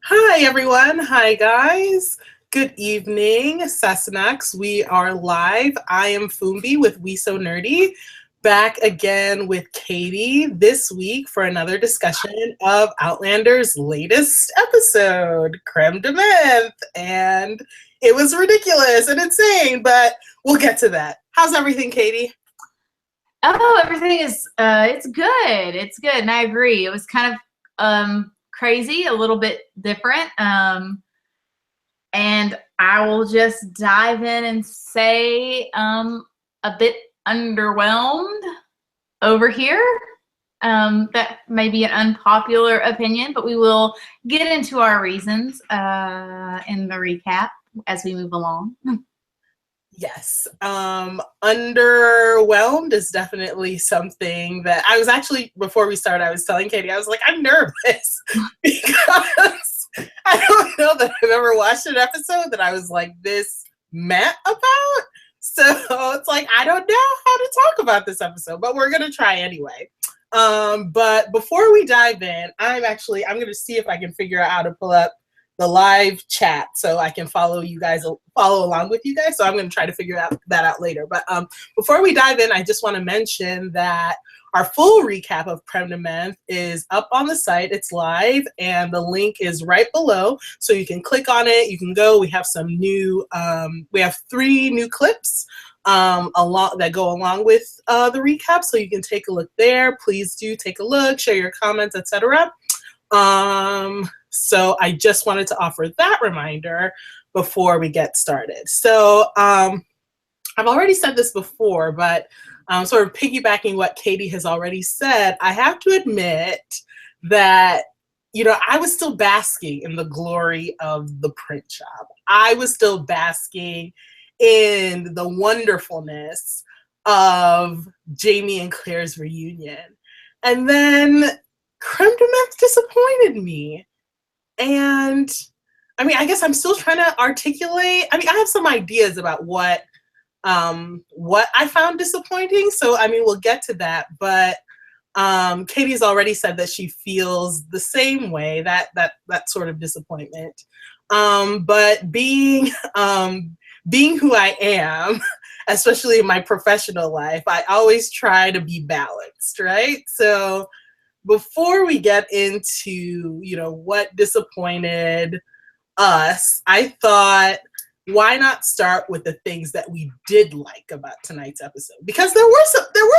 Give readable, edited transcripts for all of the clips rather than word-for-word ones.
Hi, everyone. Hi, guys. Good evening, Sassenachs. We are live. I am Fumbi with We So Nerdy, back again with Katie this week for another discussion of Outlander's latest episode, Crème de Menthe. And it was ridiculous and insane, but we'll get to that. How's everything, Katie? Oh, everything is it's good. It's good. And I agree. It was kind of crazy, a little bit different. And I will just dive in and say a bit underwhelmed over here. That may be an unpopular opinion, but we will get into our reasons in the recap as we move along. Yes. Underwhelmed is definitely something that I was actually, before we started, I was telling Katie, I was like, I'm nervous because I don't know that I've ever watched an episode that I was like this met about. So it's like, I don't know how to talk about this episode, but we're going to try anyway. But before we dive in, I'm going to see if I can figure out how to pull up the live chat so I can follow along with you guys. So I'm going to try to figure that out later. But before we dive in, I just want to mention that our full recap of Crème de Menthe is up on the site. It's live, and the link is right below. So you can click on it. You can go. We have some new, we have 3 new clips that go along with the recap. So you can take a look there. Please do take a look, share your comments, etc. So I just wanted to offer that reminder before we get started. So I've already said this before, but sort of piggybacking what Katie has already said, I have to admit that, I was still basking in the glory of the print job. I was still basking in the wonderfulness of Jamie and Claire's reunion. And then Crème de Menthe disappointed me. And I guess I'm still trying to articulate. I have some ideas about what I found disappointing. So, we'll get to that. But Katie's already said that she feels the same way, that sort of disappointment. But being who I am, especially in my professional life, I always try to be balanced, right? So before we get into, what disappointed us, I thought, why not start with the things that we did like about tonight's episode? Because there were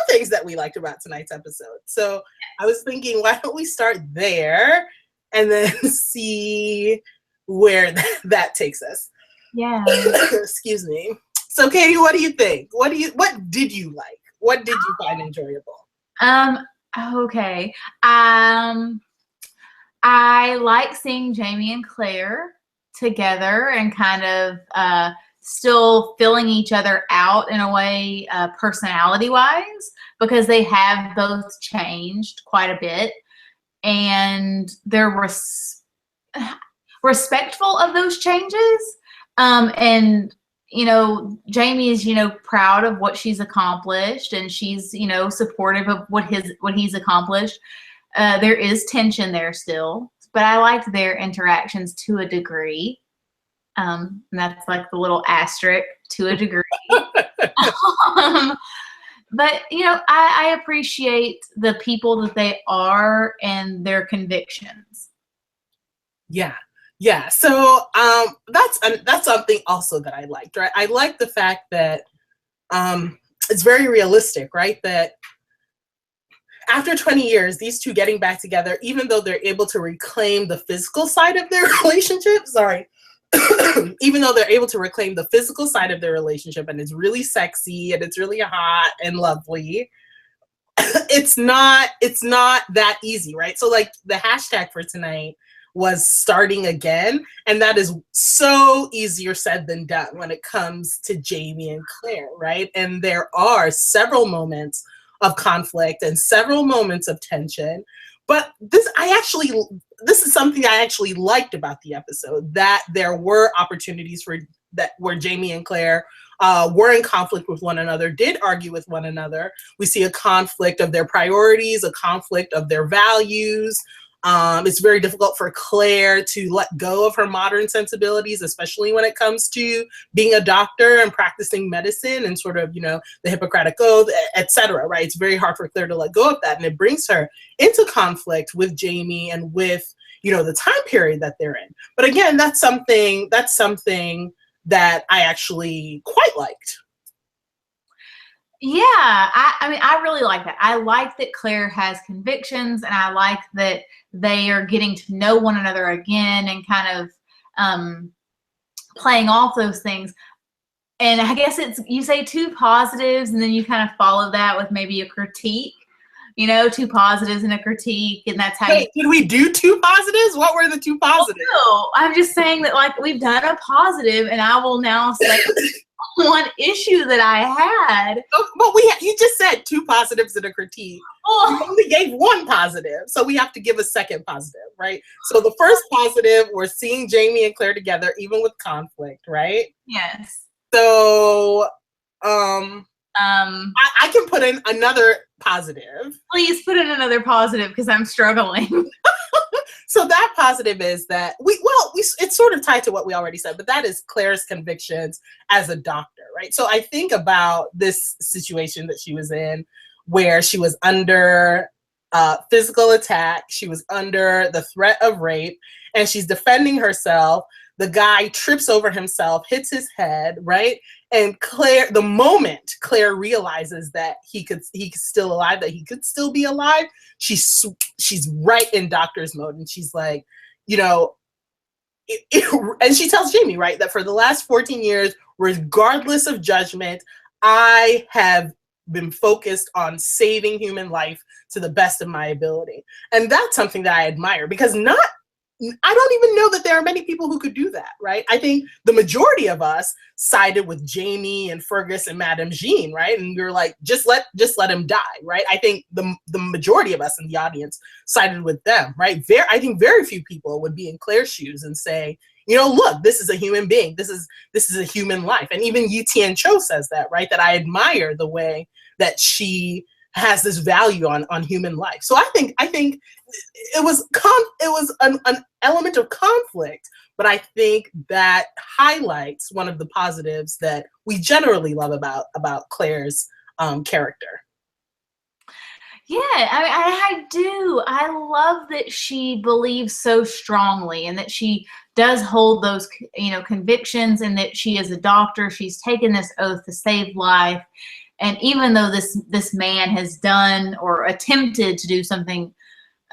things that we liked about tonight's episode. So I was thinking, why don't we start there and then see where that takes us? Yeah. Excuse me. So Katie, what do you think? What did you like? What did you find enjoyable? Okay. I like seeing Jamie and Claire together and kind of still filling each other out in a way, personality-wise, because they have both changed quite a bit, and they're respectful of those changes. And Jamie is, proud of what she's accomplished, and she's, supportive of what he's accomplished. There is tension there still, but I liked their interactions to a degree. And that's like the little asterisk, to a degree. But, I appreciate the people that they are and their convictions. Yeah. Yeah, so that's something also that I liked, right? I like the fact that it's very realistic, right? That after 20 years, these two getting back together, even though they're able to reclaim the physical side of their relationship, even though they're able to reclaim the physical side of their relationship, and it's really sexy and it's really hot and lovely, it's not that easy, right? So like the hashtag for tonight was starting again, and that is so easier said than done when it comes to Jamie and Claire, right? And there are several moments of conflict and several moments of tension, but this is something I actually liked about the episode, that there were opportunities where Jamie and Claire were in conflict with one another, did argue with one another. We see a conflict of their priorities, a conflict of their values, It's very difficult for Claire to let go of her modern sensibilities, especially when it comes to being a doctor and practicing medicine and sort of, the Hippocratic Oath, etc. Right? It's very hard for Claire to let go of that, and it brings her into conflict with Jamie and with, the time period that they're in. But again, that's something that I actually quite liked. Yeah, I mean, I really like that. I like that Claire has convictions, and I like that they are getting to know one another again and kind of playing off those things. And I guess you say two positives, and then you kind of follow that with maybe a critique. Two positives and a critique, and that's how. Wait, did we do two positives? What were the two positives? Oh, no, I'm just saying that, like, we've done a positive, and I will now say one issue that I had. Well, you just said two positives and a critique. Oh. We only gave one positive, so we have to give a second positive, right? So the first positive, we're seeing Jamie and Claire together, even with conflict, right? Yes. So, I can put in another positive. Please put in another positive because I'm struggling. So that positive is that it's sort of tied to what we already said, but that is Claire's convictions as a doctor, right? So I think about this situation that she was in where she was under physical attack. She was under the threat of rape, and she's defending herself. The guy trips over himself, hits his head, right? And the moment Claire realizes that he's still alive, that he could still be alive, she's right in doctor's mode. And she's like, and she tells Jamie, right, that for the last 14 years, regardless of judgment, I have been focused on saving human life to the best of my ability. And that's something that I admire, because I don't even know that there are many people who could do that, right? I think the majority of us sided with Jamie and Fergus and Madame Jean, right? And we were like, just let him die, right? I think the majority of us in the audience sided with them, right? I think very few people would be in Claire's shoes and say, look, this is a human being. This is a human life. And even Yi Tian-cho says that, right? That I admire the way that she has this value on human life. So I think it was an element of conflict, but I think that highlights one of the positives that we generally love about Claire's character. Yeah, I do. I love that she believes so strongly, and that she does hold those, convictions, and that she is a doctor. She's taken this oath to save life. And even though this man has done or attempted to do something,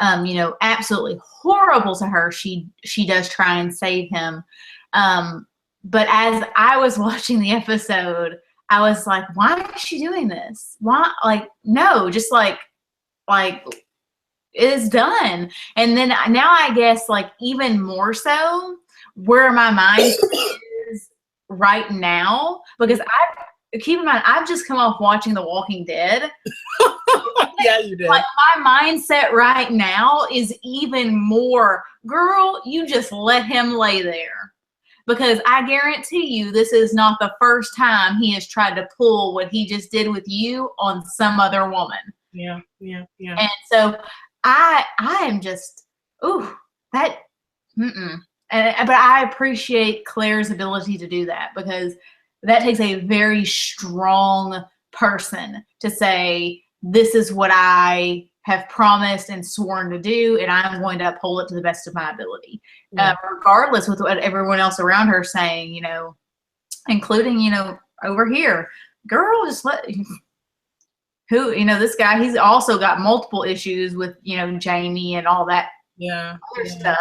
absolutely horrible to her, she does try and save him. But as I was watching the episode, I was like, why is she doing this? Why? Like, no, just like it is done. And then now I guess, like, even more so where my mind is right now, because keep in mind, I've just come off watching The Walking Dead. Yeah, you did. Like, my mindset right now is even more, girl, you just let him lay there. Because I guarantee you, this is not the first time he has tried to pull what he just did with you on some other woman. Yeah. And so I am just, but I appreciate Claire's ability to do that, because that takes a very strong person to say, this is what I have promised and sworn to do, and I'm going to uphold it to the best of my ability. Yeah. Regardless with what everyone else around her saying, including, over here, girl, just this guy, he's also got multiple issues with, Jamie and all that other stuff.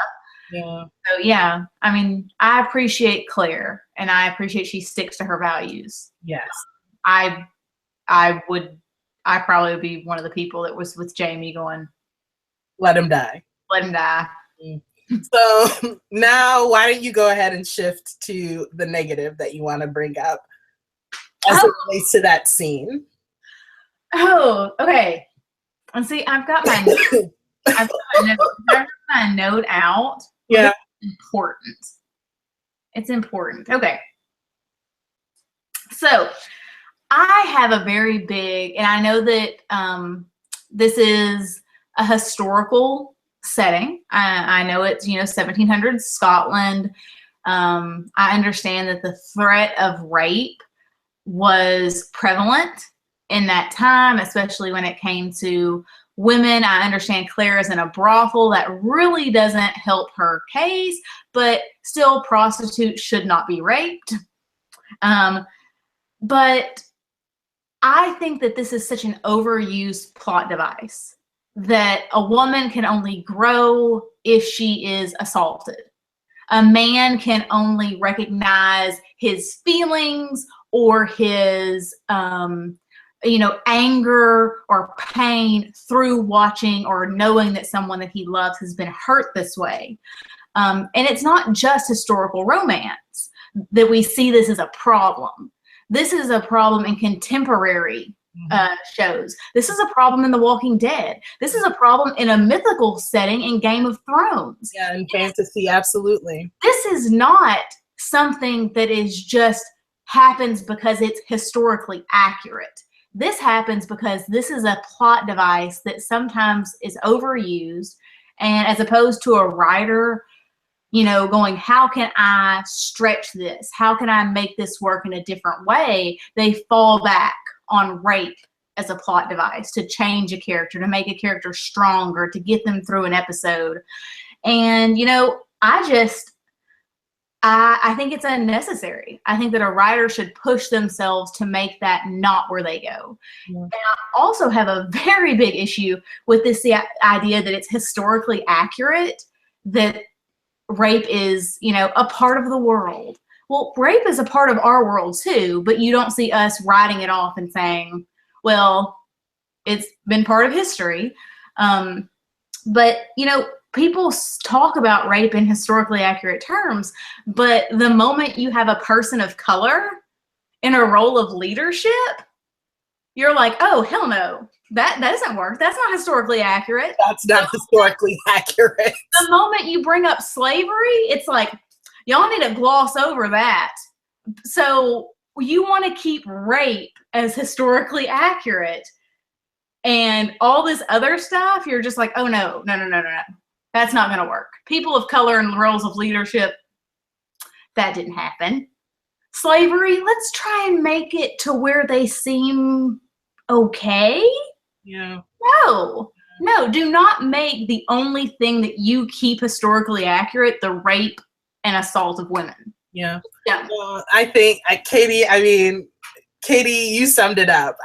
Yeah. So yeah, I mean, I appreciate Claire, and I appreciate she sticks to her values. Yes. I probably would be one of the people that was with Jamie going, let him die. Let him die. So now why don't you go ahead and shift to the negative that you want to bring up as it relates to that scene. Oh, okay. And see, I've got my note out. Yeah. It's important. Okay. So I have a very big, and I know that this is a historical setting. I know it's, 1700s Scotland. I understand that the threat of rape was prevalent in that time, especially when it came to women. I understand Claire is in a brothel. That really doesn't help her case, but still, prostitutes should not be raped. But I think that this is such an overused plot device that a woman can only grow if she is assaulted. A man can only recognize his feelings or his, anger or pain through watching or knowing that someone that he loves has been hurt this way. And it's not just historical romance that we see this as a problem. This is a problem in contemporary shows. This is a problem in The Walking Dead. This is a problem in a mythical setting in Game of Thrones. Yeah, in fantasy, absolutely. This is not something that is just happens because it's historically accurate. This happens because this is a plot device that sometimes is overused, and as opposed to a writer going, how can I stretch this? How can I make this work in a different way? They fall back on rape as a plot device to change a character, to make a character stronger, to get them through an episode. And, I think it's unnecessary. I think that a writer should push themselves to make that not where they go. Yeah. And I also have a very big issue with this idea that it's historically accurate, that rape is, a part of the world. Well, rape is a part of our world too, but you don't see us writing it off and saying, well, it's been part of history. But, people talk about rape in historically accurate terms, but the moment you have a person of color in a role of leadership, you're like, oh, hell no, that doesn't work. That's not historically accurate. That's not historically accurate. The moment you bring up slavery, it's like, y'all need to gloss over that. So you want to keep rape as historically accurate, and all this other stuff, you're just like, oh, no. That's not going to work. People of color in roles of leadership, that didn't happen. Slavery, let's try and make it to where they seem okay. Yeah. No, do not make the only thing that you keep historically accurate the rape and assault of women. Yeah. Well, I think, Katie, you summed it up.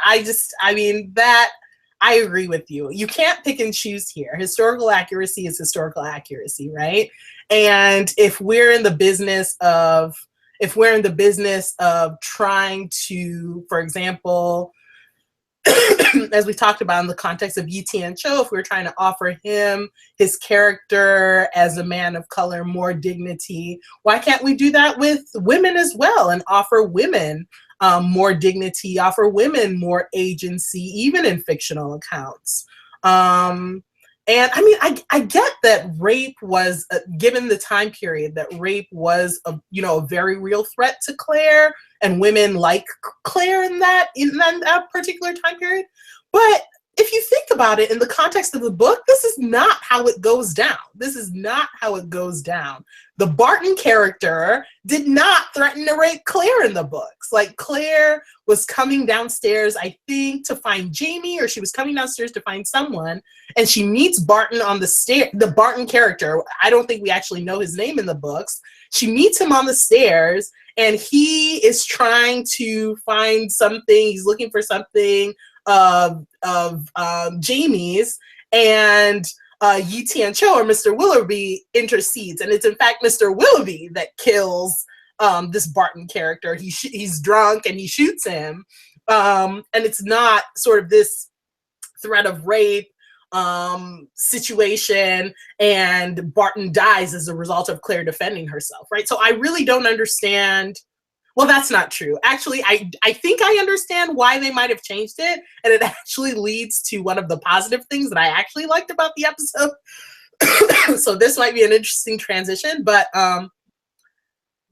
I agree with you. You can't pick and choose here. Historical accuracy is historical accuracy, right? And if we're in the business of trying to, for example, as we talked about in the context of Yi Tian-cho, if we're trying to offer him, his character as a man of color, more dignity, why can't we do that with women as well and offer women more dignity, offer women more agency, even in fictional accounts? And I get that rape was, given the time period, that rape was a very real threat to Claire and women like Claire in that particular time period. But if you think about it in the context of the book, this is not how it goes down. The Barton character did not threaten to rape Claire in the books. Like, Claire was coming downstairs, I think, to find Jamie, or she was coming downstairs to find someone, and she meets Barton on the stair. The Barton character, I don't think we actually know his name in the books. She meets him on the stairs, and he is trying to find something. He's looking for something of Jamie's, and Yi Tian-cho, or Mr. Willoughby, intercedes, and it's in fact Mr. Willoughby that kills this Barton character. He's drunk and he shoots him, and it's not sort of this threat of rape situation, and Barton dies as a result of Claire defending herself, right? So I really don't understand. Well, that's not true. Actually, I think I understand why they might have changed it, and it actually leads to one of the positive things that I actually liked about the episode. So this might be an interesting transition, but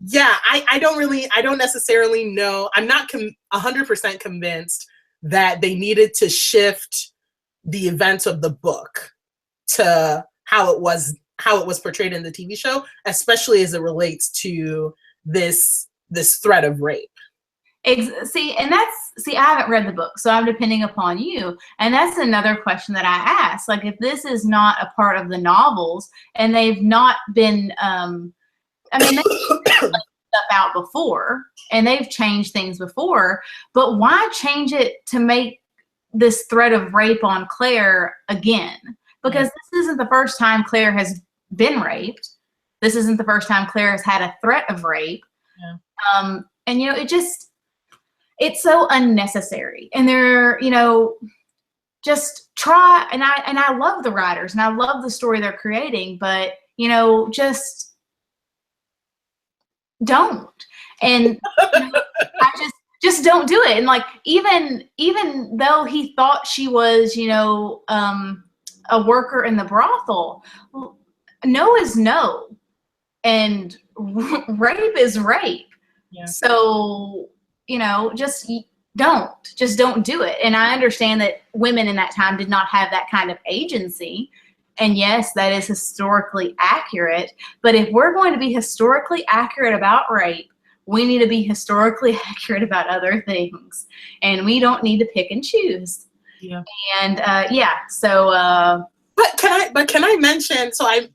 yeah, I don't necessarily know. I'm not 100% convinced that they needed to shift the events of the book to how it was portrayed in the TV show, especially as it relates to this threat of rape. See, I haven't read the book, so I'm depending upon you. And that's another question that I ask. Like, if this is not a part of the novels and they've not been, they've stuff out before and they've changed things before, but why change it to make this threat of rape on Claire again? Because this isn't the first time Claire has been raped. This isn't the first time Claire has had a threat of rape. Yeah. And, you know, it's so unnecessary. And they're, you know, just try, and I love the writers and I love the story they're creating, but, you know, just don't. And you know, I just don't do it. And like, even though he thought she was, you know, a worker in the brothel, no is no. And rape is rape. Yeah. So, you know, just don't do it. And I understand that women in that time did not have that kind of agency. And yes, that is historically accurate. But if we're going to be historically accurate about rape, we need to be historically accurate about other things. And we don't need to pick and choose. Yeah. And yeah, so but can I mention, so I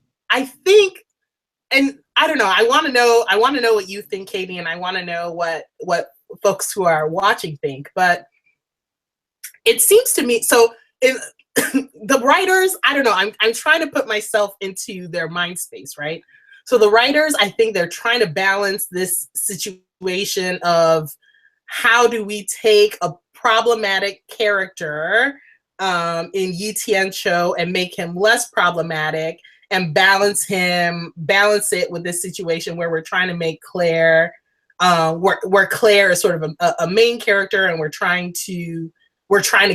think, and I don't know, I want to know what you think, Katie, and I want to know what folks who are watching think. But it seems to me, so in the writers, I don't know, I'm trying to put myself into their mind space, right? So the writers, I think they're trying to balance this situation of how do we take a problematic character in Yi Tian-cho and make him less problematic, and balance it with this situation where we're trying to make Claire, where Claire is sort of a main character, and we're trying to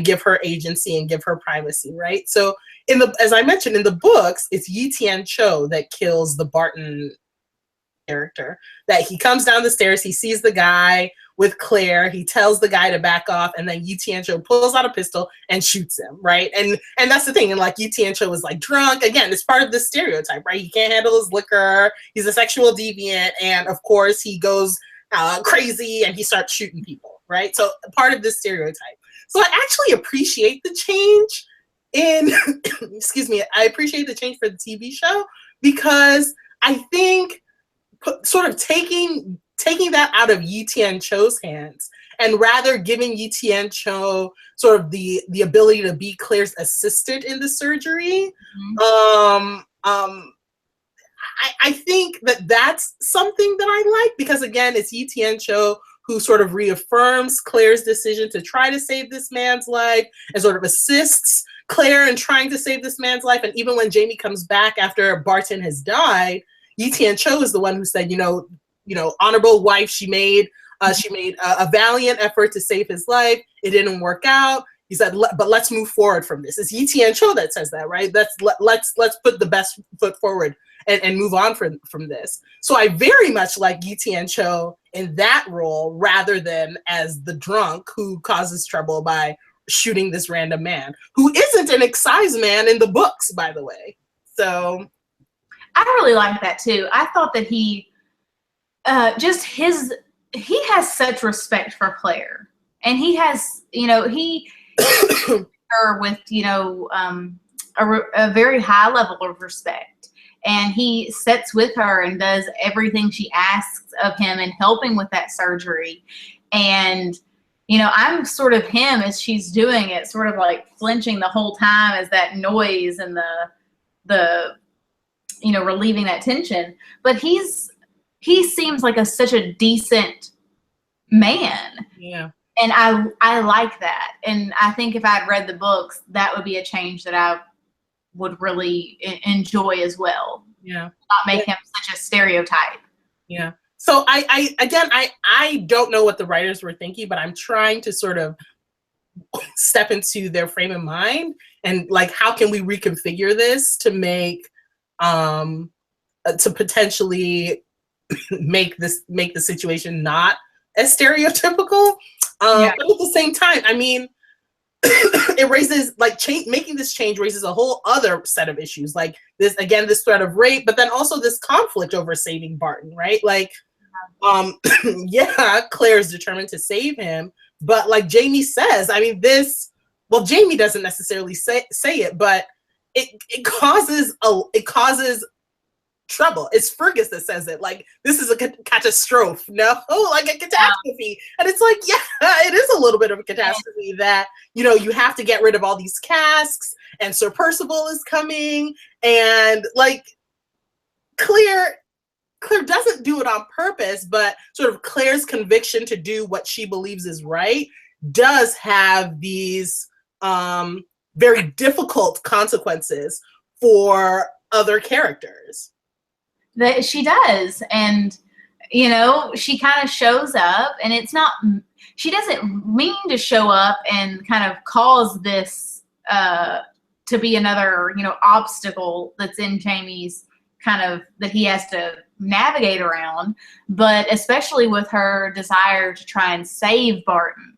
give her agency and give her privacy, right? So as I mentioned in the books, it's Yi Tian-cho that kills the Barton character. That he comes down the stairs, he sees the guy with Claire, he tells the guy to back off, and then Yi Tian-cho pulls out a pistol and shoots him, right? And that's the thing, and like Yi Tian-cho is like drunk, again, it's part of the stereotype, right? He can't handle his liquor, he's a sexual deviant, and of course he goes crazy and he starts shooting people, right? So part of this stereotype. So I actually appreciate the change in, excuse me, I appreciate the change for the TV show, because I think sort of taking that out of Yi Tian-cho's hands, and rather giving Yi Tian-cho sort of the ability to be Claire's assistant in the surgery. Mm-hmm. I think that's something that I like, because again, it's Yi Tian-cho who sort of reaffirms Claire's decision to try to save this man's life and sort of assists Claire in trying to save this man's life. And even when Jamie comes back after Barton has died, Yi Tian-cho is the one who said, you know, honorable wife, she made a valiant effort to save his life. It didn't work out. He said, but let's move forward from this. It's Yi Tian-cho that says that, right? Let's put the best foot forward and move on from this. So I very much like Yi Tian-cho in that role, rather than as the drunk who causes trouble by shooting this random man, who isn't an exciseman in the books, by the way. So I really like that too. I thought that he has such respect for Claire, and he has, you know, he her with, you know, a very high level of respect, and he sits with her and does everything she asks of him and helping with that surgery. And you know, I'm sort of him as she's doing it, sort of like flinching the whole time as that noise and the you know, relieving that tension. But he seems like such a decent man. Yeah. And I like that. And I think if I'd read the books, that would be a change that I would really enjoy as well. Yeah. Not make him such a stereotype. Yeah. So I don't know what the writers were thinking, but I'm trying to sort of step into their frame of mind and like, how can we reconfigure this to make to potentially make the situation not as stereotypical. But at the same time, I mean, it raises like making this change raises a whole other set of issues, like this again, this threat of rape, but then also this conflict over saving Barton, right? Like, yeah, Claire's determined to save him, but like Jamie says, I mean, Jamie doesn't necessarily say it, but it causes trouble. It's Fergus that says it, like, this is a catastrophe, no, like a catastrophe. And it's like, yeah, it is a little bit of a catastrophe that, you know, you have to get rid of all these casks, and Sir Percival is coming, and like Claire doesn't do it on purpose, but sort of Claire's conviction to do what she believes is right does have these very difficult consequences for other characters. That she does. And, you know, she kind of shows up, and it's not, she doesn't mean to show up and kind of cause this to be another, you know, obstacle that's in Jamie's kind of, that he has to navigate around. But especially with her desire to try and save Barton,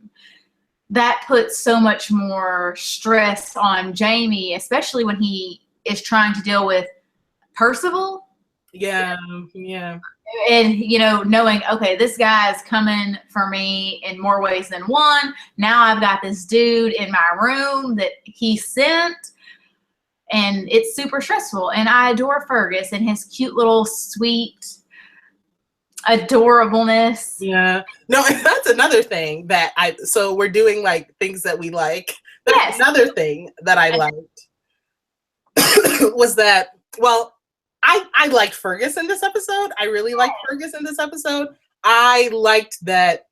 that puts so much more stress on Jamie, especially when he is trying to deal with Percival. Yeah. And, you know, knowing, okay, this guy is coming for me in more ways than one. Now I've got this dude in my room that he sent, and it's super stressful. And I adore Fergus and his cute little sweet adorableness. Yeah. No, that's another thing that so we're doing like things that we like. That's another thing that I liked was that, well, I liked Fergus in this episode. I really liked Fergus in this episode. I liked that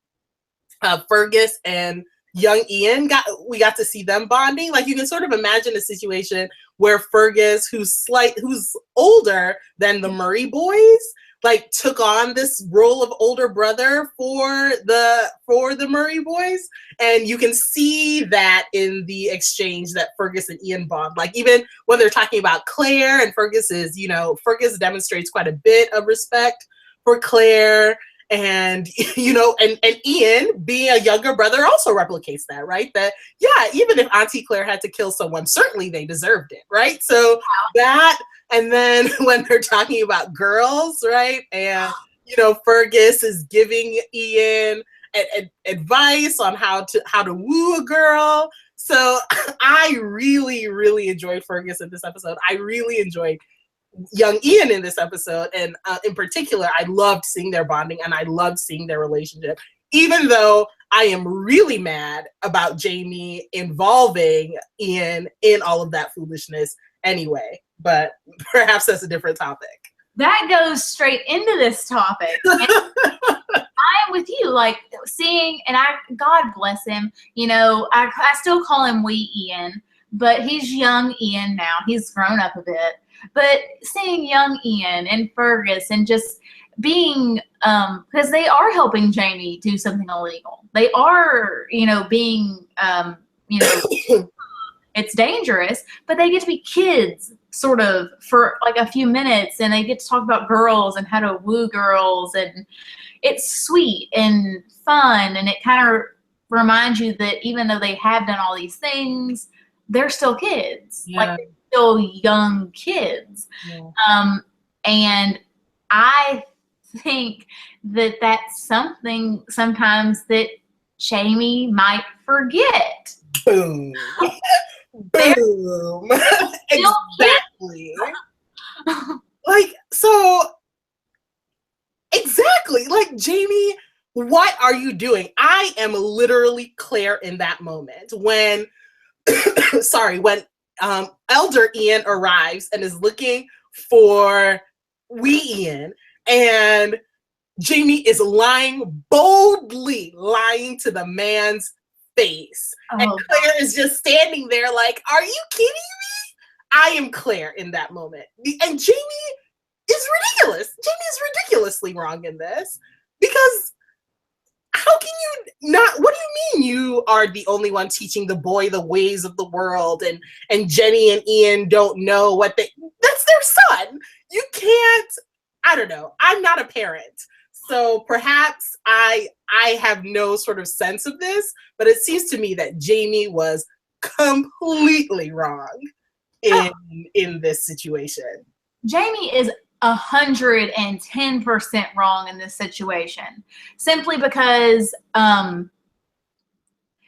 Fergus and young Ian we got to see them bonding. Like, you can sort of imagine a situation where Fergus, who's older than the Murray boys, like took on this role of older brother for the Murray boys, and you can see that in the exchange that Fergus and Ian bond. Like, even when they're talking about Claire, and Fergus demonstrates quite a bit of respect for Claire, and you know, and Ian, being a younger brother, also replicates that, right? That, yeah, even if Auntie Claire had to kill someone, certainly they deserved it, right? So that. And then when they're talking about girls, right? And, you know, Fergus is giving Ian advice on how to woo a girl. So I really, really enjoyed Fergus in this episode. I really enjoyed young Ian in this episode. And in particular, I loved seeing their bonding, and I loved seeing their relationship, even though I am really mad about Jamie involving Ian in all of that foolishness anyway. But perhaps that's a different topic. That goes straight into this topic. I'm with you, like seeing, and God bless him, you know, I still call him wee Ian, but he's young Ian now. He's grown up a bit. But seeing young Ian and Fergus and just being, because they are helping Jamie do something illegal. They are, you know, being, you know, it's dangerous, but they get to be kids sort of for like a few minutes, and they get to talk about girls and how to woo girls, and it's sweet and fun, and it kind of reminds you that even though they have done all these things, they're still kids. Yeah. Like, they're still young kids. Yeah. And I think that that's something sometimes that Jamie might forget. Boom. Boom. Exactly. Like, so exactly, like, Jamie, what are you doing? I am literally Claire in that moment when when Elder Ian arrives and is looking for wee Ian, and Jamie is boldly lying to the man's face. And Claire is just standing there like, are you kidding me? I am Claire in that moment. And Jamie is ridiculous. Jamie is ridiculously wrong in this, because how can you not, what do you mean you are the only one teaching the boy the ways of the world, and Jenny and Ian don't know that's their son. You can't, I don't know. I'm not a parent, so perhaps I have no sort of sense of this, but it seems to me that Jamie was completely wrong in this situation. Jamie is 110% wrong in this situation, simply because,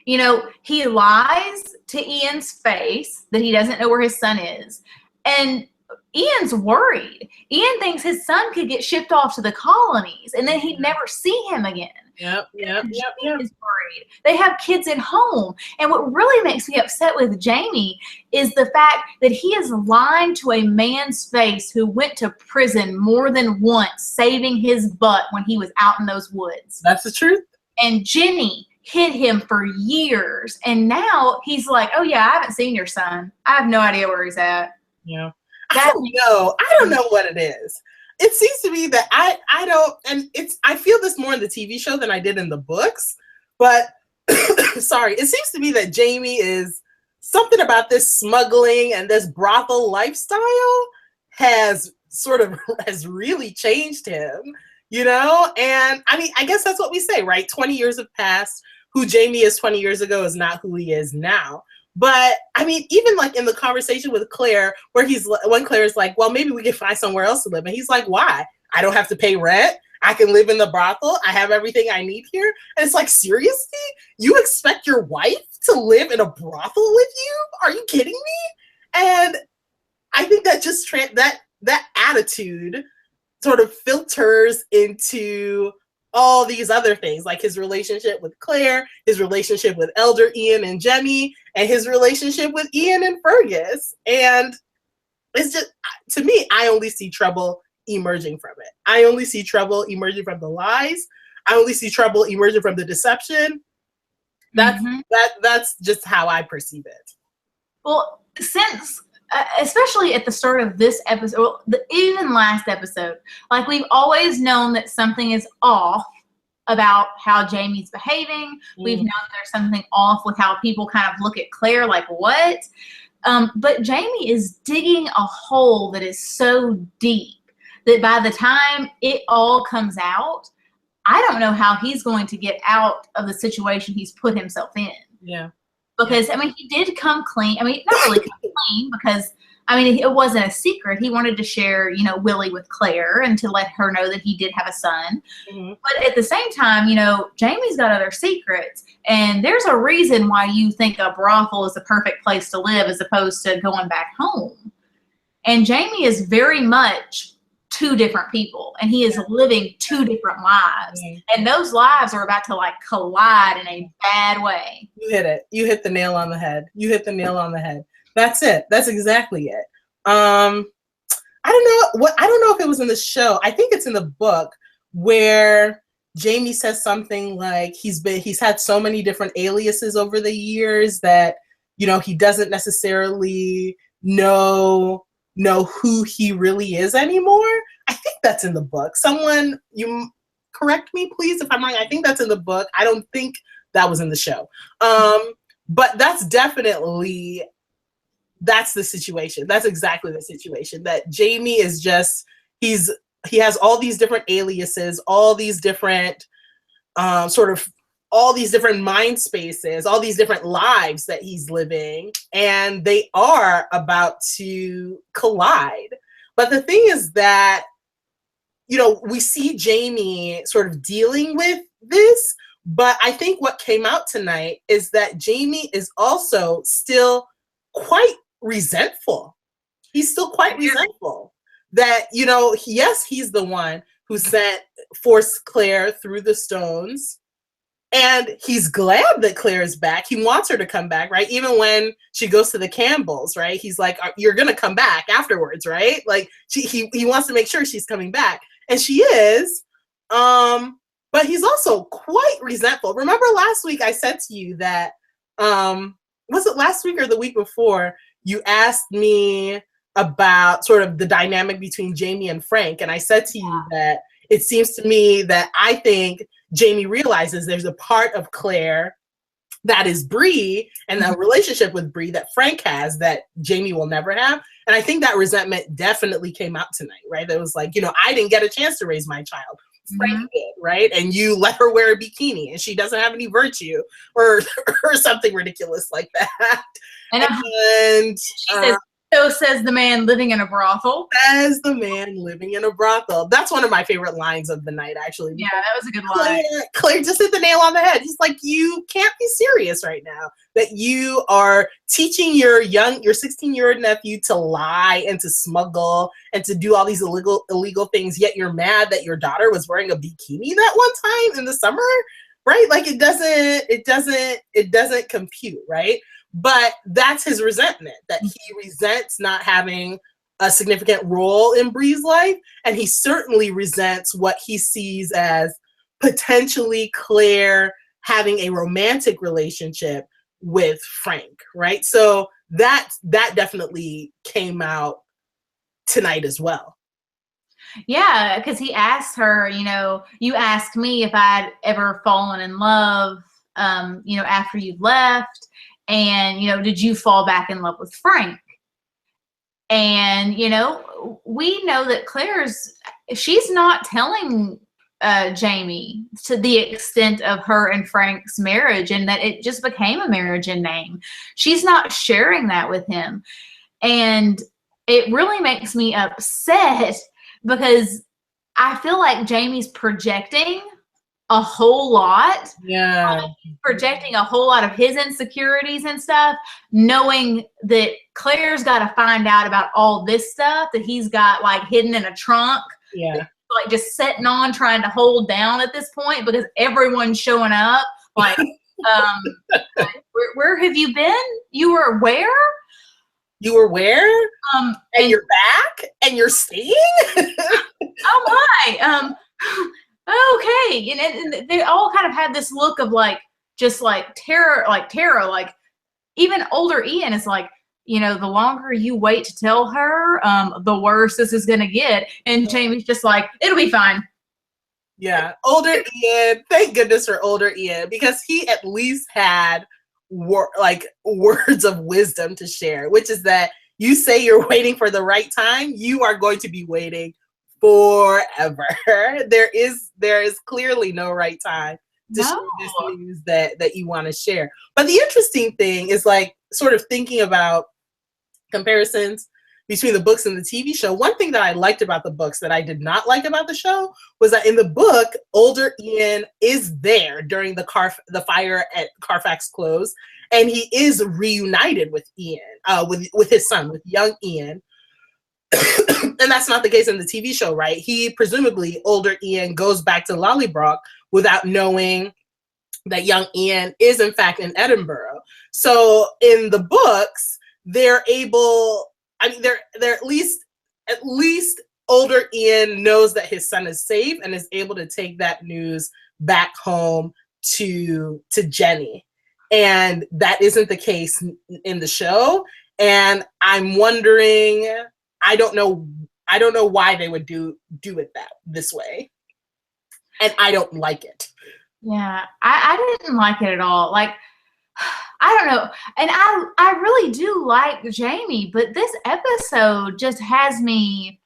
you know, he lies to Ian's face that he doesn't know where his son is. And Ian's worried. Ian thinks his son could get shipped off to the colonies and then he'd never see him again. Yep. Is worried. They have kids at home. And what really makes me upset with Jamie is the fact that he is lying to a man's face who went to prison more than once, saving his butt when he was out in those woods. That's the truth. And Jenny hid him for years. And now he's like, oh yeah, I haven't seen your son. I have no idea where he's at. Yeah. I don't know what it is. It seems to me that I don't, and I feel this more in the TV show than I did in the books, but sorry, it seems to me that Jamie is something about this smuggling and this brothel lifestyle has really changed him, you know? And I mean, I guess that's what we say, right? 20 years have passed. Who Jamie is 20 years ago is not who he is now. But I mean, even like in the conversation with Claire, where when Claire's like, well, maybe we can find somewhere else to live. And he's like, why? I don't have to pay rent. I can live in the brothel. I have everything I need here. And it's like, seriously? You expect your wife to live in a brothel with you? Are you kidding me? And I think that just that attitude sort of filters into all these other things, like his relationship with Claire, his relationship with Elder Ian and Jenny, and his relationship with Ian and Fergus. And it's just, to me, I only see trouble emerging from it. I only see trouble emerging from the lies. I only see trouble emerging from the deception. That's just how I perceive it. Well, since especially at the start of this episode, even last episode, like we've always known that something is off about how Jamie's behaving. We've known there's something off with how people kind of look at Claire like, what? But Jamie is digging a hole that is so deep that by the time it all comes out, I don't know how he's going to get out of the situation he's put himself in. Yeah. Because, I mean, he did come clean. I mean, not really come clean because, I mean, it wasn't a secret. He wanted to share, you know, Willie with Claire and to let her know that he did have a son. Mm-hmm. But at the same time, you know, Jamie's got other secrets. And there's a reason why you think a brothel is the perfect place to live as opposed to going back home. And Jamie is very much two different people, and he is living two different lives, and those lives are about to like collide in a bad way. You hit it. You hit the nail on the head. That's it. That's exactly it. I don't know if it was in the show. I think it's in the book where Jamie says something like he's had so many different aliases over the years that, you know, he doesn't necessarily know who he really is anymore. I think that's in the book. Someone, you correct me, please, if I'm wrong. I think that's in the book. I don't think that was in the show. But that's definitely, that's the situation. That's exactly the situation. That Jamie is just, he has all these different aliases, all these different all these different mind spaces, all these different lives that he's living, and they are about to collide. But the thing is that, you know, we see Jamie sort of dealing with this, but I think what came out tonight is that Jamie is also still quite resentful. He's still quite resentful that, you know, yes, he's the one who forced Claire through the stones. And he's glad that Claire's back. He wants her to come back, right? Even when she goes to the Campbells, right? He's like, you're going to come back afterwards, right? Like he wants to make sure she's coming back. And she is. But he's also quite resentful. Remember last week I said to you that, was it last week or the week before, you asked me about sort of the dynamic between Jamie and Frank. And I said to you that it seems to me that I think Jamie realizes there's a part of Claire that is Bree and the relationship with Bree that Frank has that Jamie will never have. And I think that resentment definitely came out tonight, right? That was like, you know, I didn't get a chance to raise my child. Frank did, right? And you let her wear a bikini and she doesn't have any virtue or something ridiculous like that. And she says, so says the man living in a brothel. Says the man living in a brothel. That's one of my favorite lines of the night, actually. Yeah, that was a good line. Claire just hit the nail on the head. He's like, you can't be serious right now that you are teaching your 16-year-old nephew to lie and to smuggle and to do all these illegal things, yet you're mad that your daughter was wearing a bikini that one time in the summer, right? Like it doesn't compute, right? But that's his resentment, that he resents not having a significant role in Bree's life. And he certainly resents what he sees as potentially Claire having a romantic relationship with Frank, right? So that definitely came out tonight as well. Yeah, because he asked her, you asked me if I'd ever fallen in love, after you left. And, did you fall back in love with Frank? And, we know that she's not telling Jamie to the extent of her and Frank's marriage and that it just became a marriage in name. She's not sharing that with him. And it really makes me upset because I feel like Jamie's projecting a whole lot. Yeah. Projecting a whole lot of his insecurities and stuff, knowing that Claire's got to find out about all this stuff that he's got like hidden in a trunk. Yeah. Like just sitting on trying to hold down at this point because everyone's showing up. Like, where have you been? You were where? You were where? And you're back? And you're staying? Oh my. Okay. And they all kind of had this look of like, just like terror, like even older Ian is like, the longer you wait to tell her, the worse this is going to get. And Jamie's just like, it'll be fine. Yeah. Older Ian. Thank goodness for older Ian, because he at least had words of wisdom to share, which is that you say you're waiting for the right time, you are going to be waiting forever. There is clearly no right time to share this news that you want to share. But the interesting thing is like sort of thinking about comparisons between the books and the TV show. One thing that I liked about the books that I did not like about the show was that in the book, older Ian is there during the fire at Carfax Close, and he is reunited with Ian, with his son, with young Ian. And that's not the case in the TV show, right? He presumably, older Ian, goes back to Lollybrook without knowing that young Ian is in fact in Edinburgh. So in the books, they're at least older Ian knows that his son is safe and is able to take that news back home to Jenny. And that isn't the case in the show. And I'm wondering, I don't know why they would do it this way. And I don't like it. Yeah, I didn't like it at all. Like, I don't know. And I really do like Jamie, but this episode just has me,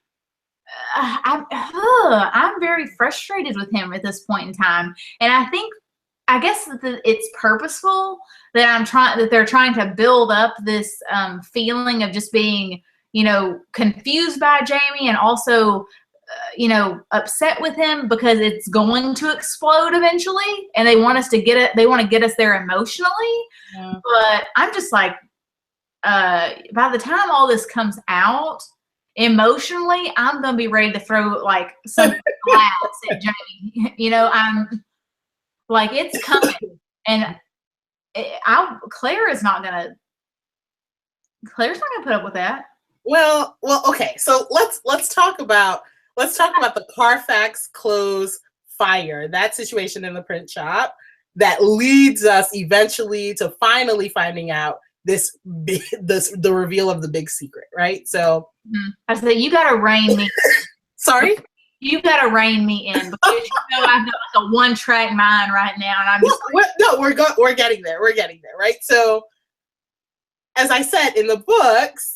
I'm very frustrated with him at this point in time. And I guess that it's purposeful that they're trying to build up this feeling of just being, confused by Jamie and also, upset with him because it's going to explode eventually, and they want us to get it. They want to get us there emotionally. Yeah. But I'm just like, by the time all this comes out, emotionally, I'm gonna be ready to throw like some glass at Jamie. I'm like, it's coming, and Claire's not gonna put up with that. Well, okay. So let's talk about the Carfax Close fire, that situation in the print shop that leads us eventually to finally finding out the reveal of the big secret, right? So I said, you gotta rein me. Sorry? You gotta rein me in because I've got like a one-track mind right now, and I'm just we're getting there. We're getting there, right? So as I said in the books,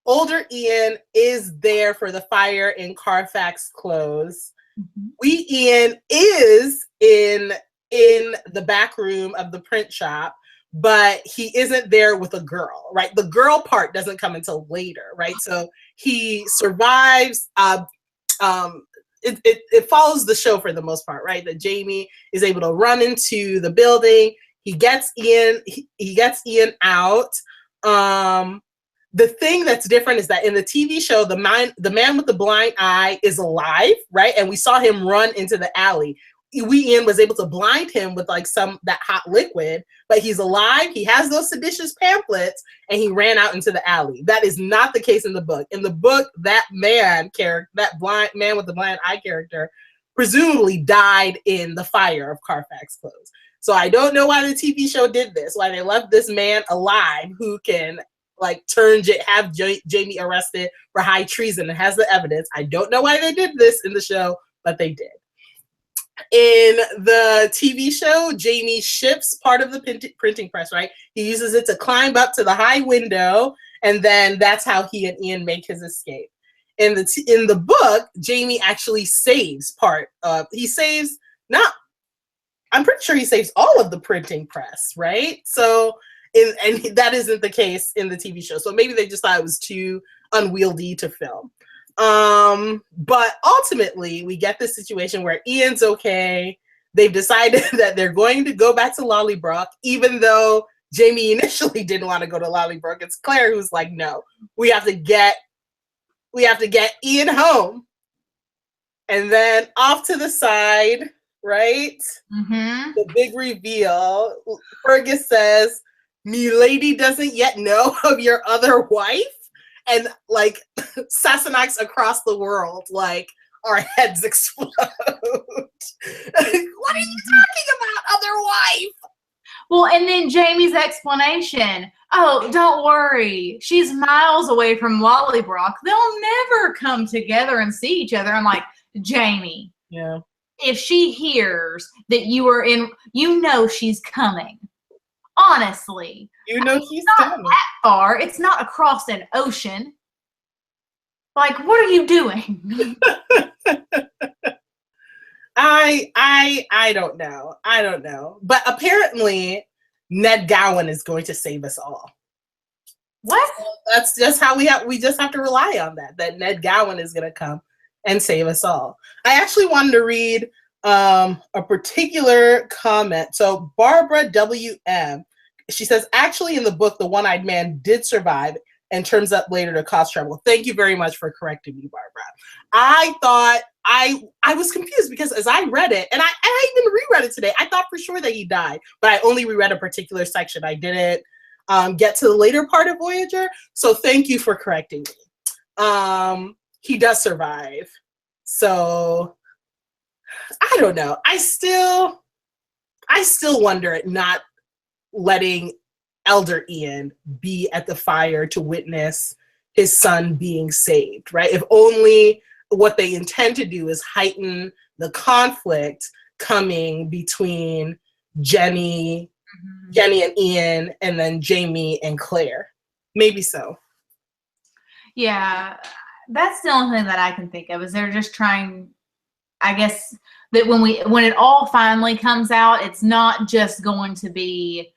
older Ian is there for the fire in Carfax Close, Wee Ian is in the back room of the print shop, but he isn't there with a girl, right? The girl part doesn't come until later, right? So he survives. It follows the show for the most part, right? That Jamie is able to run into the building. He gets Ian. He gets Ian out. The thing that's different is that in the TV show, the man with the blind eye is alive, right? And we saw him run into the alley. Wee Ian was able to blind him with like that hot liquid, but he's alive. He has those seditious pamphlets, and he ran out into the alley. That is not the case in the book. In the book, that blind man with the blind eye character, presumably died in the fire of Carfax Close. So I don't know why the TV show did this. Why they left this man alive who can like have Jamie arrested for high treason and has the evidence. I don't know why they did this in the show, but they did. In the TV show, Jamie shifts part of the printing press, right? He uses it to climb up to the high window, and then that's how he and Ian make his escape. In the book, Jamie actually saves I'm pretty sure he saves all of the printing press, right? So, and that isn't the case in the TV show. So maybe they just thought it was too unwieldy to film. But ultimately we get this situation where Ian's okay. They've decided that they're going to go back to Lollybrook, even though Jamie initially didn't want to go to Lollybrook. It's Claire who's like, no, we have to get Ian home. And then off to the side, right? The big reveal. Fergus says, "Me lady doesn't yet know of your other wife." And like Sassenachs across the world, like our heads explode. What are you talking about, other wife? Well, and then Jamie's explanation. Oh, don't worry. She's miles away from Lollybrook. They'll never come together and see each other. I'm like, Jamie. Yeah. If she hears that you are in, you know she's coming. Honestly. You know she's not coming. That far. It's not across an ocean. Like, what are you doing? I don't know. I don't know. But apparently Ned Gowan is going to save us all. What? That's just how we just have to rely on that Ned Gowan is going to come and save us all. I actually wanted to read a particular comment. So Barbara WM, she says, actually in the book, the one-eyed man did survive and turns up later to cause trouble. Thank you very much for correcting me, Barbara. I thought I was confused because as I read it, and I even reread it today, I thought for sure that he died, but I only reread a particular section. I didn't get to the later part of Voyager. So thank you for correcting me. He does survive. So I don't know. I still wonder at not letting Elder Ian be at the fire to witness his son being saved, right? If only what they intend to do is heighten the conflict coming between Jenny and Ian, and then Jamie and Claire. Maybe so. Yeah, that's the only thing that I can think of, is they're just trying, I guess, that when it all finally comes out, it's not just going to be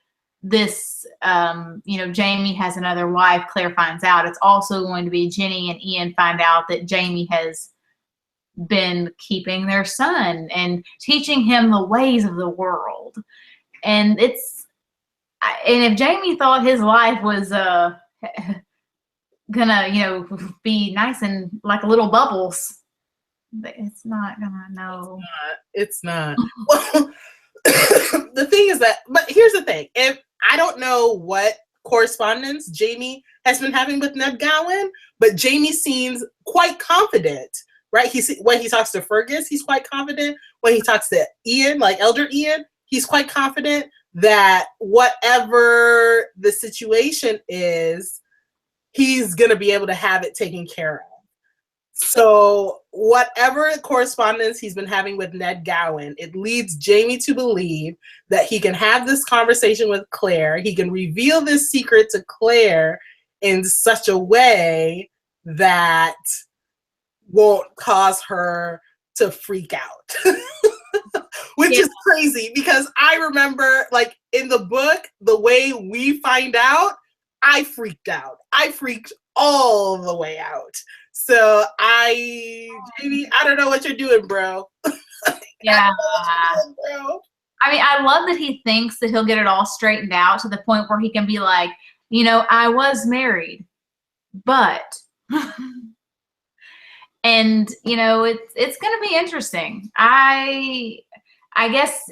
this, Jamie has another wife, Claire finds out. It's also going to be Jenny and Ian find out that Jamie has been keeping their son and teaching him the ways of the world. And if Jamie thought his life was gonna, be nice and like little bubbles, it's not gonna. No, it's not. Well, the thing is that, but here's the thing: if I don't know what correspondence Jamie has been having with Ned Gowan, but Jamie seems quite confident, right? When he talks to Fergus, he's quite confident. When he talks to Ian, like Elder Ian, he's quite confident that whatever the situation is, he's going to be able to have it taken care of. So whatever correspondence he's been having with Ned Gowan, it leads Jamie to believe that he can have this conversation with Claire. He can reveal this secret to Claire in such a way that won't cause her to freak out. Which is crazy because I remember, like, in the book, the way we find out, I freaked out. I freaked all the way out. So Jamie, I don't know what you're doing, bro. Yeah. I mean, I love that he thinks that he'll get it all straightened out to the point where he can be like, you know, I was married, but, and, you know, it's going to be interesting. I guess,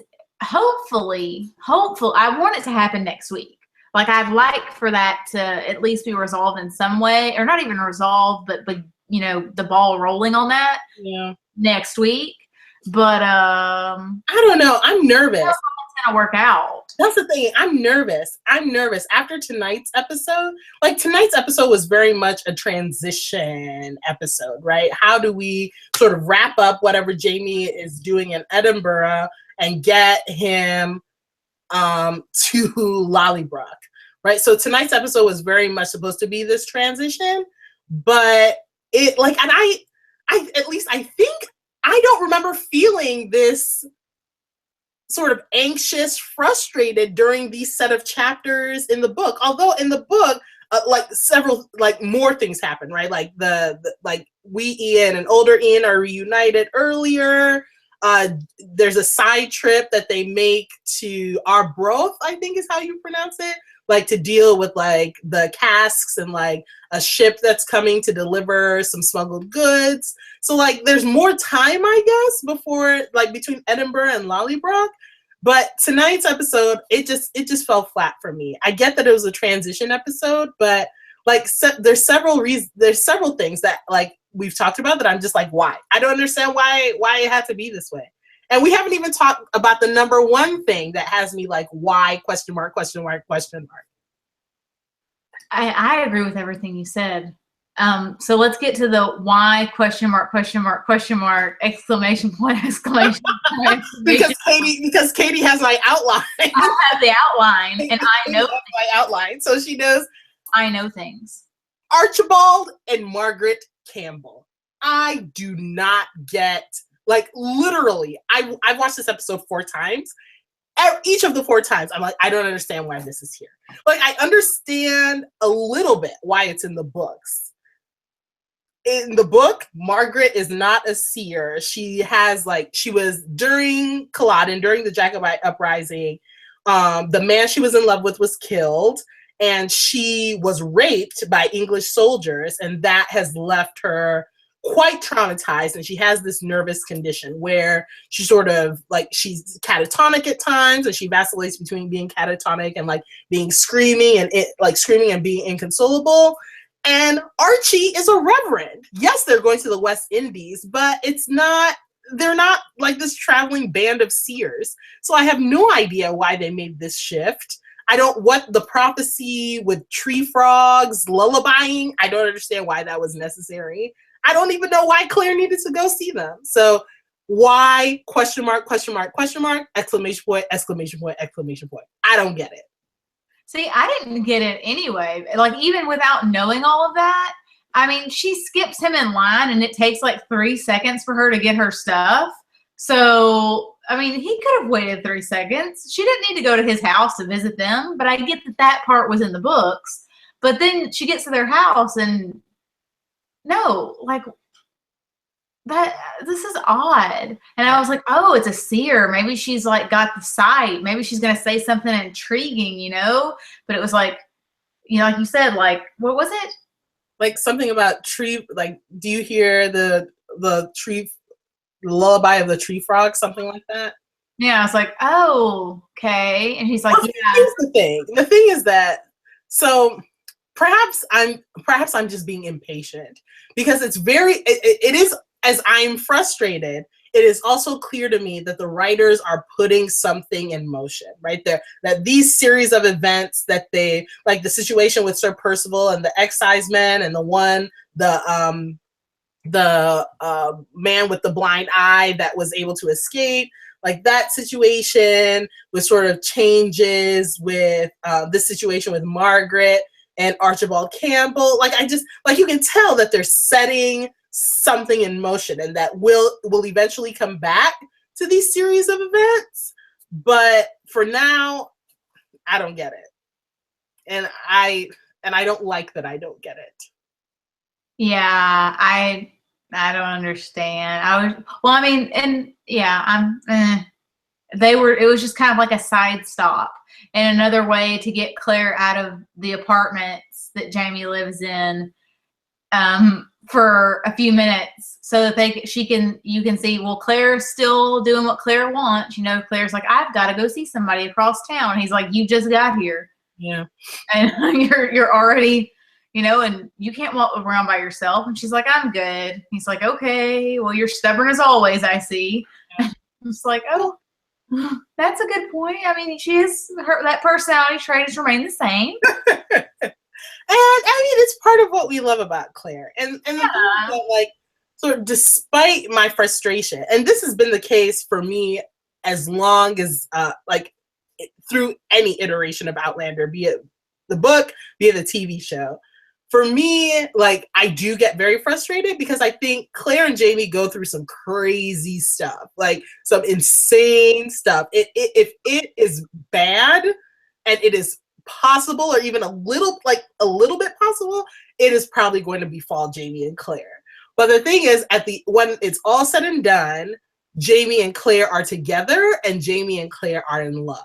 hopefully, I want it to happen next week. Like, I'd like for that to at least be resolved in some way, or not even resolved, but you know, the ball rolling on that next week. But I don't know. I'm nervous. How it's gonna work out. That's the thing. I'm nervous. After tonight's episode. Like, tonight's episode was very much a transition episode, right? How do we sort of wrap up whatever Jamie is doing in Edinburgh and get him to Lollybrook, right? So tonight's episode was very much supposed to be this transition, but it, like, and I at least I think I don't remember feeling this sort of anxious, frustrated during these set of chapters in the book. Although in the book, like, several, like, more things happen, right? Like the like, Ian and older Ian are reunited earlier. There's a side trip that they make to Arbroath, I think is how you pronounce it, like, to deal with, like, the casks and, like, a ship that's coming to deliver some smuggled goods. So, like, there's more time, I guess, before, like, between Edinburgh and Lollybrook. But tonight's episode, it just fell flat for me. I get that it was a transition episode, but, like, there's several things that, like, we've talked about that I'm just like, why? I don't understand why it had to be this way. And we haven't even talked about the number one thing that has me like, why, question mark, question mark, question mark. I agree with everything you said. So let's get to the why, question mark, exclamation point, exclamation point. because Katie has my outline. I have the outline, and I know my outline, so she knows. I know things. Archibald and Margaret Campbell. I do not get, like, literally, I've watched this episode 4 times. Each of the 4 times, I'm like, I don't understand why this is here. Like, I understand a little bit why it's in the books. In the book, Margaret is not a seer. She has, like, she was during Culloden, during the Jacobite uprising. The man she was in love with was killed, and she was raped by English soldiers, and that has left her quite traumatized, and she has this nervous condition where she sort of, like, she's catatonic at times, and she vacillates between being catatonic and, like, being screaming and being inconsolable. And Archie is a reverend. Yes, they're going to the West Indies, but they're not like this traveling band of seers. So I have no idea why they made this shift. What the prophecy with tree frogs lullabying, I don't understand why that was necessary. I don't even know why Claire needed to go see them. So why, question mark, exclamation point, exclamation point, exclamation point. I don't get it. See, I didn't get it anyway. Like, even without knowing all of that, I mean, she skips him in line and it takes like 3 seconds for her to get her stuff. So, I mean, he could have waited 3 seconds. She didn't need to go to his house to visit them, but I get that part was in the books. But then she gets to their house and no, like, this is odd. And I was like, oh, it's a seer. Maybe she's like got the sight. Maybe she's going to say something intriguing, you know? But it was like, you know, like you said, like, what was it? Like something about tree, like, do you hear the tree, the lullaby of the tree frog, something like that? Yeah, I was like, oh, okay. And he's like, well, yeah. Here's the thing. The thing is that, so perhaps I'm just being impatient because it is, as I'm frustrated, it is also clear to me that the writers are putting something in motion, right there, that these series of events that they, like the situation with Sir Percival and the exciseman and the man with the blind eye that was able to escape, like that situation with sort of changes with this situation with Margaret and Archibald Campbell. Like, I just, like, you can tell that they're setting something in motion, and that will eventually come back to these series of events. But for now, I don't get it. And I don't like that I don't get it. Yeah, I don't understand. it was just kind of like a side stop and another way to get Claire out of the apartments that Jamie lives in for a few minutes so that you can see, well, Claire's still doing what Claire wants. Claire's like, I've got to go see somebody across town. He's like, you just got here. Yeah. And you're already, and you can't walk around by yourself. And she's like, I'm good. He's like, okay, well, you're stubborn as always, I see. Yeah. I'm just like, oh, that's a good point. I mean, that personality trait has remained the same. And I mean, it's part of what we love about Claire. And the thing that, like, sort of despite my frustration, and this has been the case for me as long as, through any iteration of Outlander, be it the book, be it the TV show. For me, like, I do get very frustrated because I think Claire and Jamie go through some crazy stuff, like some insane stuff. If it is bad and it is possible, or even a little bit possible, it is probably going to befall Jamie and Claire. But the thing is, when it's all said and done, Jamie and Claire are together and Jamie and Claire are in love.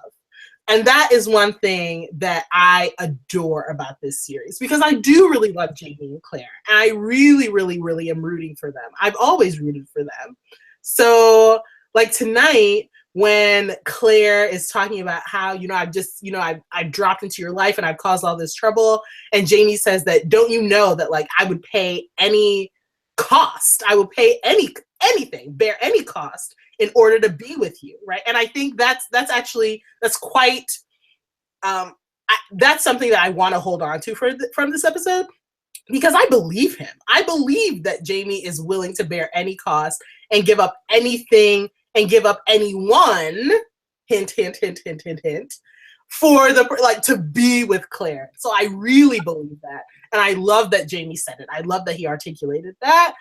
And that is one thing that I adore about this series, because I do really love Jamie and Claire. And I really, really, really am rooting for them. I've always rooted for them. So, like, tonight, when Claire is talking about how, I've dropped into your life and I've caused all this trouble. And Jamie says that, don't you know that, like, I would pay any cost. I would pay anything, bear any cost in order to be with you, right? And I think that's quite, that's something that I want to hold on to from this episode, because I believe him. I believe that Jamie is willing to bear any cost and give up anything and give up anyone, hint, hint, hint, hint, hint, hint, to be with Claire. So I really believe that. And I love that Jamie said it. I love that he articulated that.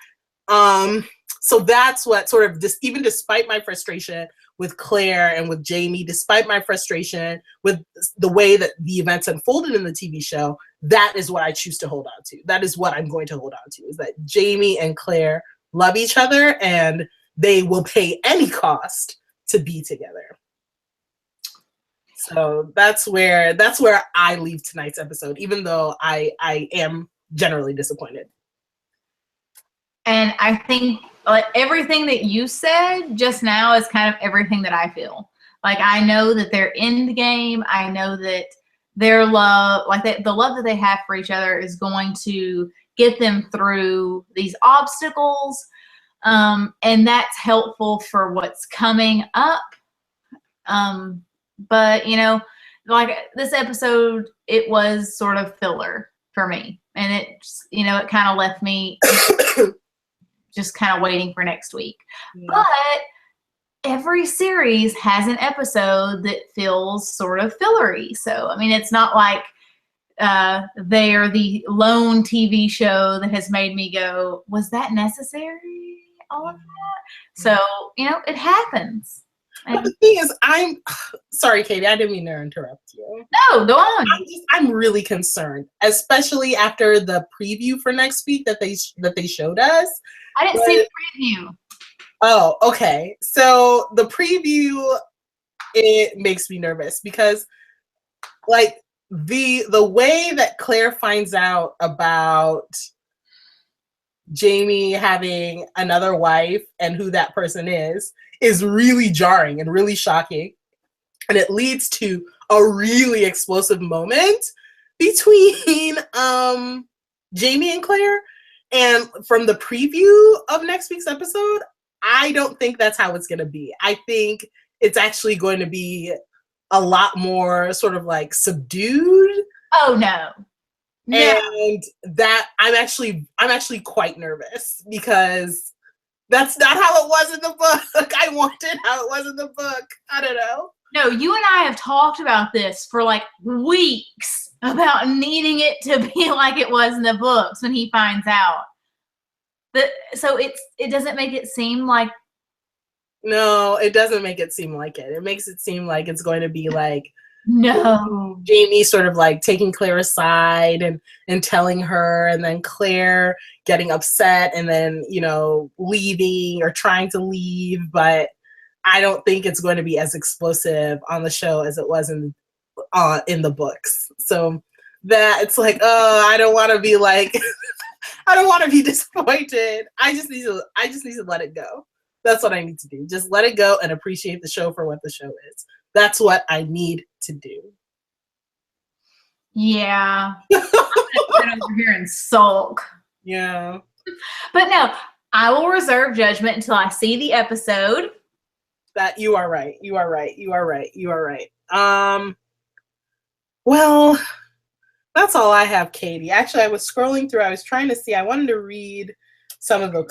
So that's what sort of, even despite my frustration with Claire and with Jamie, despite my frustration with the way that the events unfolded in the TV show, that is what I choose to hold on to. That is what I'm going to hold on to, is that Jamie and Claire love each other and they will pay any cost to be together. So that's where I leave tonight's episode, even though I am generally disappointed. And I think, like, everything that you said just now is kind of everything that I feel. Like, I know that they're in the game. I know that their love, the love that they have for each other is going to get them through these obstacles. And that's helpful for what's coming up. But, like, this episode, it was sort of filler for me. And it kind of left me just kind of waiting for next week. Yeah. But every series has an episode that feels sort of fillery. So, I mean, it's not like they are the lone TV show that has made me go, was that necessary? All of that? So, it happens. But the thing is, I'm sorry, Katie, I didn't mean to interrupt you. No, go on. I'm really concerned, especially after the preview for next week that they showed us. I didn't see the preview. Oh, okay. So the preview, it makes me nervous because, like, the way that Claire finds out about Jamie having another wife and who that person is really jarring and really shocking. And it leads to a really explosive moment between Jamie and Claire. And from the preview of next week's episode, I don't think that's how it's going to be. I think it's actually going to be a lot more sort of like subdued. Oh, no. And that I'm actually quite nervous because that's not how it was in the book. I wanted how it was in the book. I don't know. No, you and I have talked about this for like weeks about needing it to be like it was in the books when he finds out. So it doesn't make it seem like. No, it doesn't make it seem like it. It makes it seem like it's going to be like No. Jamie sort of like taking Claire aside and telling her, and then Claire getting upset and then, you know, leaving or trying to leave. But I don't think it's going to be as explosive on the show as it was in the books. So that it's like, oh, I don't want to be like, I don't want to be disappointed. I just need to let it go. That's what I need to do. Just let it go and appreciate the show for what the show is. That's what I need to do. Yeah. I'm gonna sit over here and sulk. Yeah. But no, I will reserve judgment until I see the episode. That you are right. You are right. You are right. You are right. Well, that's all I have, Katie. Actually, I was scrolling through. I was trying to see. I wanted to read some of the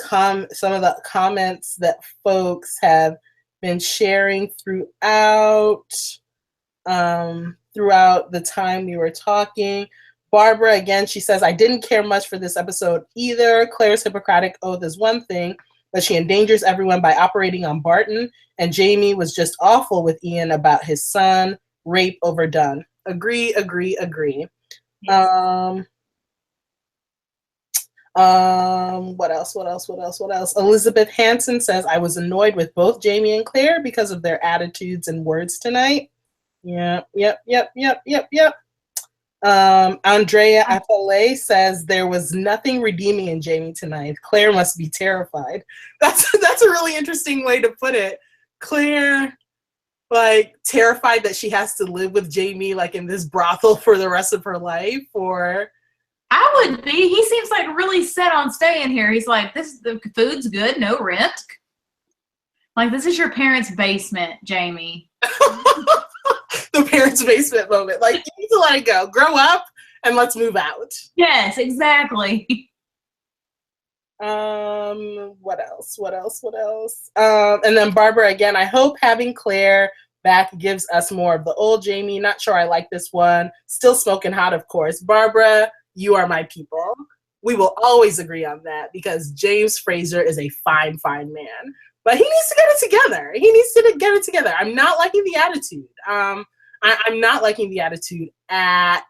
comments that folks have been sharing throughout the time we were talking. Barbara, again, she says, I didn't care much for this episode either. Claire's Hippocratic Oath is one thing, but she endangers everyone by operating on Barton. And Jamie was just awful with Ian about his son. Rape overdone. Agree. Yes. What else? Elizabeth Hansen says, I was annoyed with both Jamie and Claire because of their attitudes and words tonight. Yep. Andrea Apale says, there was nothing redeeming in Jamie tonight. Claire must be terrified. That's a really interesting way to put it. Claire, like, terrified that she has to live with Jamie, like, in this brothel for the rest of her life, or... I would be. He seems like really set on staying here. He's like, the food's good, no rent. Like, this is your parents' basement, Jamie. The parents' basement moment. Like, you need to let it go. Grow up and let's move out. Yes, exactly. What else? And then Barbara again, I hope having Claire back gives us more of the old Jamie. Not sure I like this one. Still smoking hot, of course. Barbara, you are my people. We will always agree on that because James Fraser is a fine man. But he needs to get it together. I'm not liking the attitude. I'm not liking the attitude at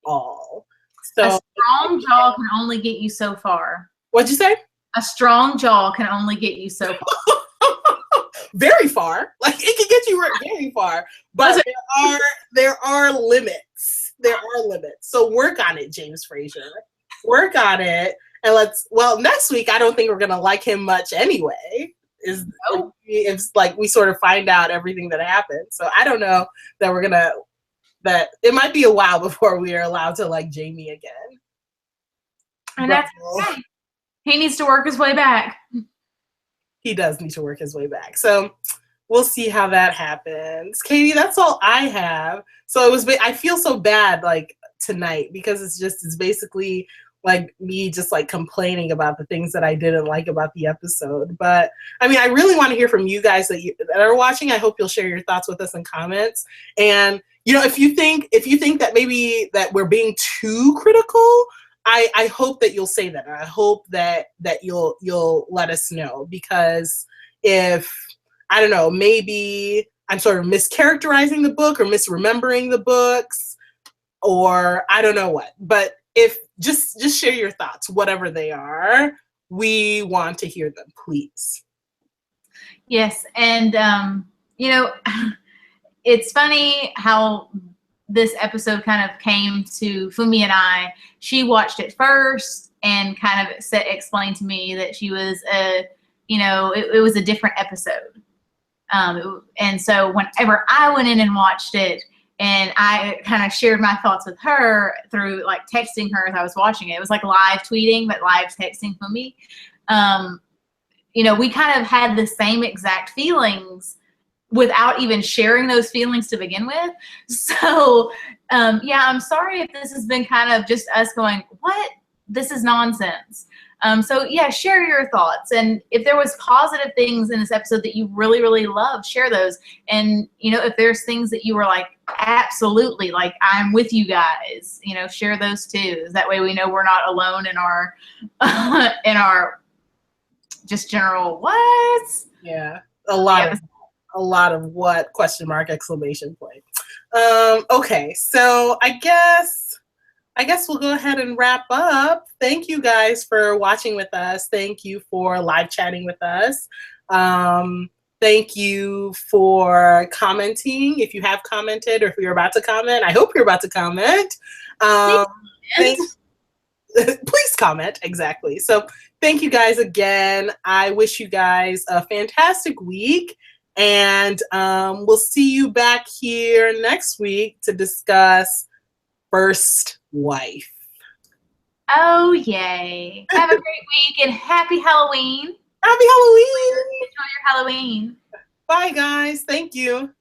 all. So a strong jaw can only get you so far. What'd you say? A strong jaw can only get you so far. Very far. Like, it can get you very far. But there are limits. So work on it, James Fraser. Work on it. And next week, I don't think we're going to like him much anyway. It's like we sort of find out everything that happened. So I don't know that it might be a while before we are allowed to like Jamie again. And that's okay. He needs to work his way back. He does need to work his way back. So we'll see how that happens. Katie, that's all I have. So I feel so bad like tonight because it's basically like me just like complaining about the things that I didn't like about the episode. But I mean, I really want to hear from you guys that are watching. I hope you'll share your thoughts with us in comments. And you know, if you think that maybe that we're being too critical, I hope that you'll say that. I hope that you'll let us know, because if, I don't know, maybe I'm sort of mischaracterizing the book or misremembering the books, or I don't know what. But if just share your thoughts, whatever they are. We want to hear them, please. Yes, and you know, it's funny how this episode kind of came to Fumi and I. She watched it first and kind of explained to me that she was it was a different episode. And so whenever I went in and watched it, and I kind of shared my thoughts with her through like texting her as I was watching it. It was like live tweeting, but live texting for me. You know, we kind of had the same exact feelings without even sharing those feelings to begin with. So, yeah, I'm sorry if this has been kind of just us going, what? This is nonsense. So yeah, share your thoughts. And if there was positive things in this episode that you really, really loved, share those. And, you know, if there's things that you were like, absolutely, like, I'm with you guys, you know, share those too. That way we know we're not alone in our, in our just general what? Yeah, a lot of what, question mark, exclamation point. Okay, so I guess we'll go ahead and wrap up. Thank you guys for watching with us. Thank you for live chatting with us. Thank you for commenting. If you have commented or if you're about to comment, I hope you're about to comment. Please comment, exactly. So thank you guys again. I wish you guys a fantastic week, and we'll see you back here next week to discuss First Wife. Oh, yay. Have a great week and happy Halloween. Happy Halloween. Enjoy your Halloween. Bye, guys. Thank you.